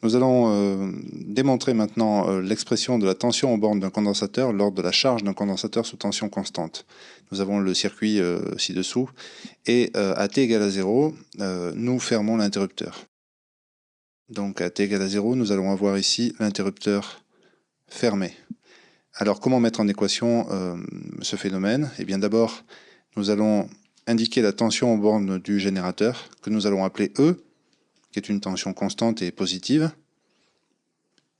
Nous allons démontrer maintenant l'expression de la tension aux bornes d'un condensateur lors de la charge d'un condensateur sous tension constante. Nous avons le circuit ci-dessous et à t égale à 0, nous fermons l'interrupteur. Donc à t égale à 0, nous allons avoir ici l'interrupteur fermé. Alors comment mettre en équation ce phénomène? Eh bien d'abord, nous allons indiquer la tension aux bornes du générateur, que nous allons appeler E, qui est une tension constante et positive.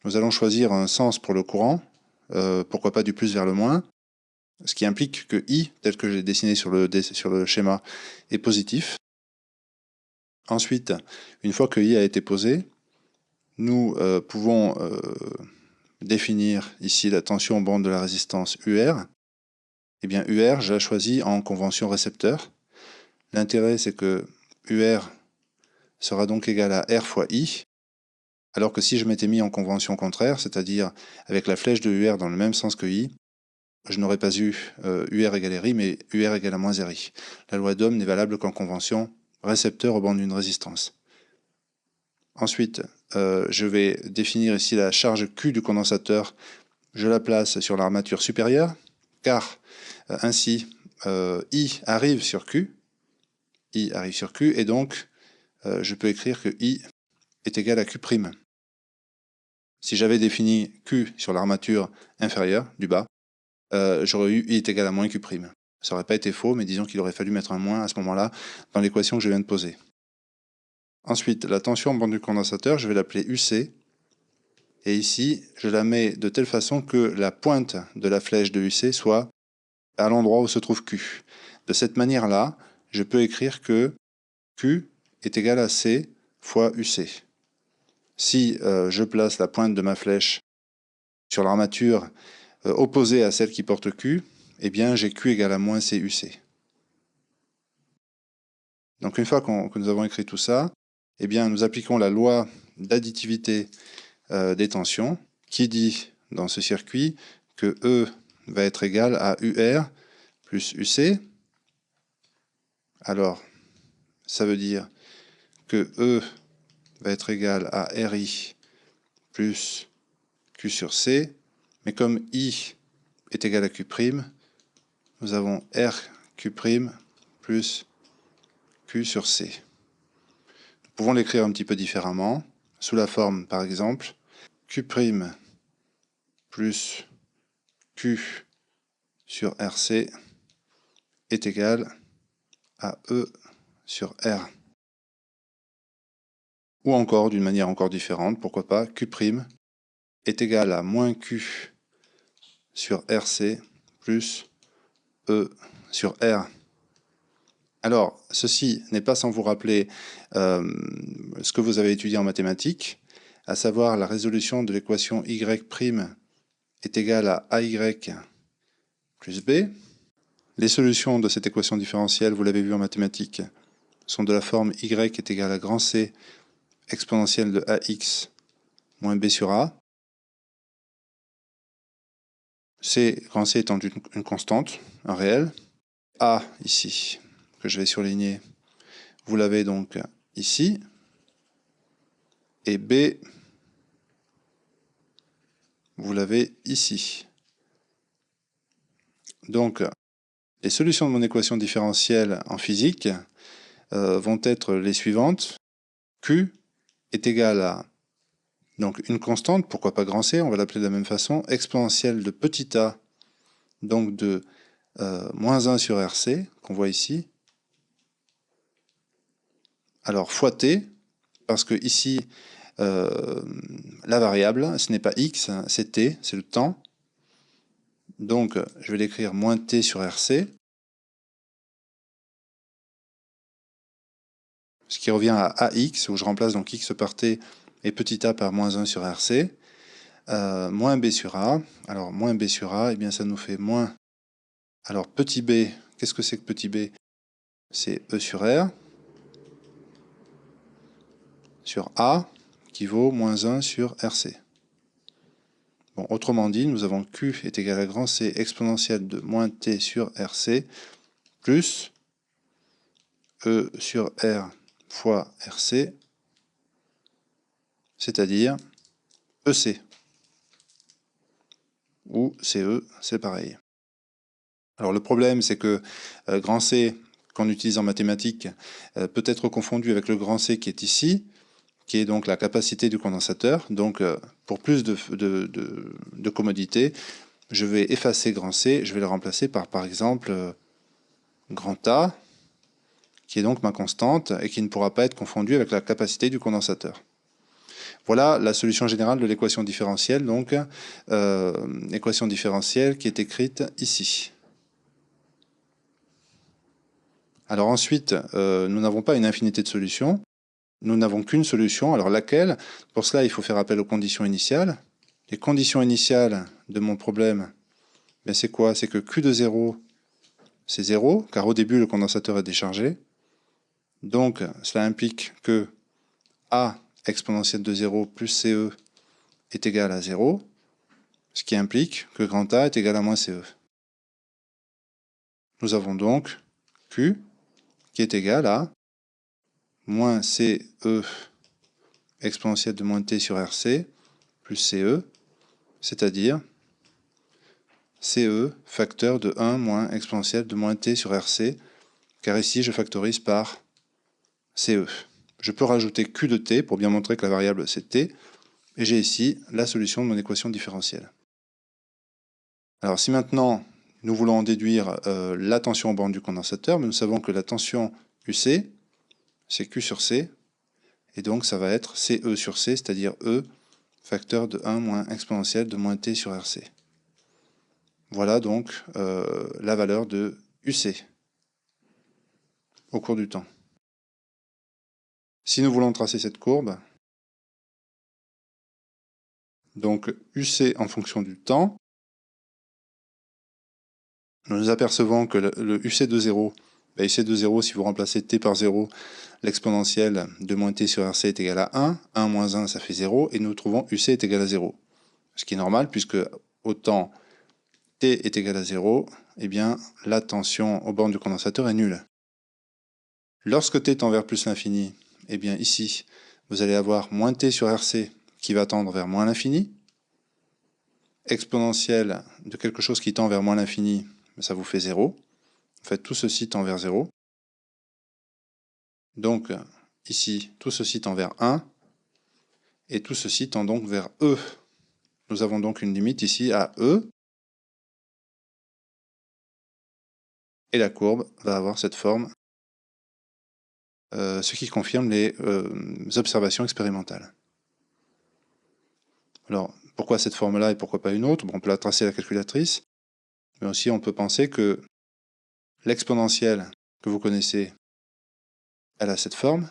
Nous allons choisir un sens pour le courant, pourquoi pas du plus vers le moins, ce qui implique que I, tel que j'ai dessiné sur le schéma, est positif. Ensuite, une fois que I a été posé, nous pouvons définir ici la tension aux bornes de la résistance UR. Eh bien UR, je l'ai choisi en convention récepteur. L'intérêt, c'est que UR sera donc égal à R fois I, alors que si je m'étais mis en convention contraire, c'est-à-dire avec la flèche de UR dans le même sens que I, je n'aurais pas eu UR égale RI, mais UR égale à moins RI. La loi d'Ohm n'est valable qu'en convention récepteur aux bornes d'une résistance. Ensuite, je vais définir ici la charge Q du condensateur. Je la place sur l'armature supérieure, car ainsi I arrive sur Q. I arrive sur Q, et donc je peux écrire que I est égal à Q'. Si j'avais défini Q sur l'armature inférieure, du bas, j'aurais eu I est égal à moins Q'. Ça n'aurait pas été faux, mais disons qu'il aurait fallu mettre un moins à ce moment-là dans l'équation que je viens de poser. Ensuite, la tension en bande du condensateur, je vais l'appeler UC. Et ici, je la mets de telle façon que la pointe de la flèche de UC soit à l'endroit où se trouve Q. De cette manière-là, je peux écrire que Q est égal à C fois UC. Si je place la pointe de ma flèche sur l'armature opposée à celle qui porte Q, eh bien j'ai Q égale à moins CUC. Donc une fois que nous avons écrit tout ça, eh bien nous appliquons la loi d'additivité des tensions, qui dit dans ce circuit que E va être égal à UR plus UC. Alors, ça veut dire que E va être égal à RI plus Q sur C, mais comme I est égal à Q', nous avons RQ' plus Q sur C. Nous pouvons l'écrire un petit peu différemment, sous la forme, par exemple, Q' plus Q sur RC est égal à E sur R. Ou encore, d'une manière encore différente, pourquoi pas, Q' est égal à moins Q sur RC plus E sur R. Alors, ceci n'est pas sans vous rappeler ce que vous avez étudié en mathématiques, à savoir la résolution de l'équation y' est égale à AY plus B. Les solutions de cette équation différentielle, vous l'avez vu en mathématiques, sont de la forme y est égal à grand C exponentielle de AX moins B sur A. C, grand C étant une constante, un réel. A, ici, que je vais surligner, vous l'avez donc ici. Et B, vous l'avez ici. Donc, les solutions de mon équation différentielle en physique vont être les suivantes. Q est égal à donc une constante, pourquoi pas grand C, on va l'appeler de la même façon, exponentielle de petit a, donc de moins 1 sur RC, qu'on voit ici. Alors fois t, parce que ici, la variable, ce n'est pas x, c'est t, c'est le temps. Donc, je vais l'écrire moins t sur RC, ce qui revient à AX, où je remplace donc x par t et petit a par moins 1 sur RC, moins b sur a. Alors, moins b sur a, eh bien, ça nous fait moins... Alors, petit b, qu'est-ce que c'est que petit b? C'est E sur R, sur a, qui vaut moins 1 sur RC. Bon, autrement dit, nous avons Q est égal à grand C exponentielle de moins t sur RC, plus E sur R fois RC, c'est-à-dire EC. Ou CE, c'est pareil. Alors le problème, c'est que grand C, qu'on utilise en mathématiques, peut être confondu avec le grand C qui est ici, qui est donc la capacité du condensateur. Donc pour plus de commodité, je vais effacer grand C, je vais le remplacer par exemple, grand A, qui est donc ma constante, et qui ne pourra pas être confondu avec la capacité du condensateur. Voilà la solution générale de l'équation différentielle, donc équation différentielle qui est écrite ici. Alors ensuite, nous n'avons pas une infinité de solutions, nous n'avons qu'une solution. Alors laquelle? Pour cela, il faut faire appel aux conditions initiales. Les conditions initiales de mon problème, ben c'est quoi? C'est que Q de 0, c'est 0, car au début, le condensateur est déchargé. Donc, cela implique que A exponentielle de 0 plus CE est égal à 0, ce qui implique que grand A est égal à moins CE. Nous avons donc Q qui est égal à moins CE exponentielle de moins t sur RC plus CE, c'est-à-dire CE facteur de 1 moins exponentielle de moins t sur RC, car ici je factorise par CE. Je peux rajouter Q de t pour bien montrer que la variable c'est t, et j'ai ici la solution de mon équation différentielle. Alors si maintenant nous voulons en déduire la tension aux bornes du condensateur, mais nous savons que la tension UC, c'est Q sur C, et donc ça va être CE sur C, c'est-à-dire E facteur de 1 moins exponentielle de moins t sur RC. Voilà donc la valeur de UC au cours du temps. Si nous voulons tracer cette courbe, donc UC en fonction du temps, nous apercevons que le UC de 0, UC de 0, si vous remplacez t par 0, l'exponentielle de moins t sur RC est égal à 1, 1 moins 1 ça fait 0, et nous trouvons UC est égal à 0. Ce qui est normal puisque au temps t est égal à 0, eh bien la tension aux bornes du condensateur est nulle. Lorsque t tend vers plus l'infini, eh bien ici, vous allez avoir moins t sur RC qui va tendre vers moins l'infini. Exponentielle de quelque chose qui tend vers moins l'infini, ça vous fait 0. En fait, tout ceci tend vers 0. Donc, ici, tout ceci tend vers 1. Et tout ceci tend donc vers E. Nous avons donc une limite ici à E. Et la courbe va avoir cette forme, ce qui confirme les observations expérimentales. Alors, pourquoi cette forme-là et pourquoi pas une autre? Bon, on peut la tracer à la calculatrice, mais aussi on peut penser que l'exponentielle que vous connaissez, elle a cette forme.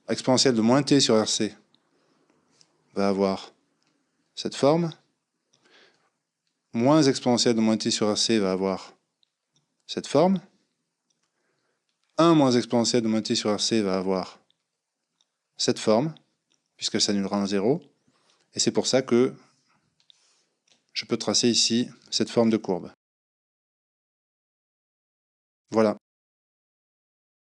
Exponentielle de moins t sur RC va avoir cette forme. Moins exponentielle de moins t sur RC va avoir cette forme. 1 moins exponentielle de moins t sur RC va avoir cette forme, puisqu'elle s'annulera en 0. Et c'est pour ça que je peux tracer ici cette forme de courbe. Voilà.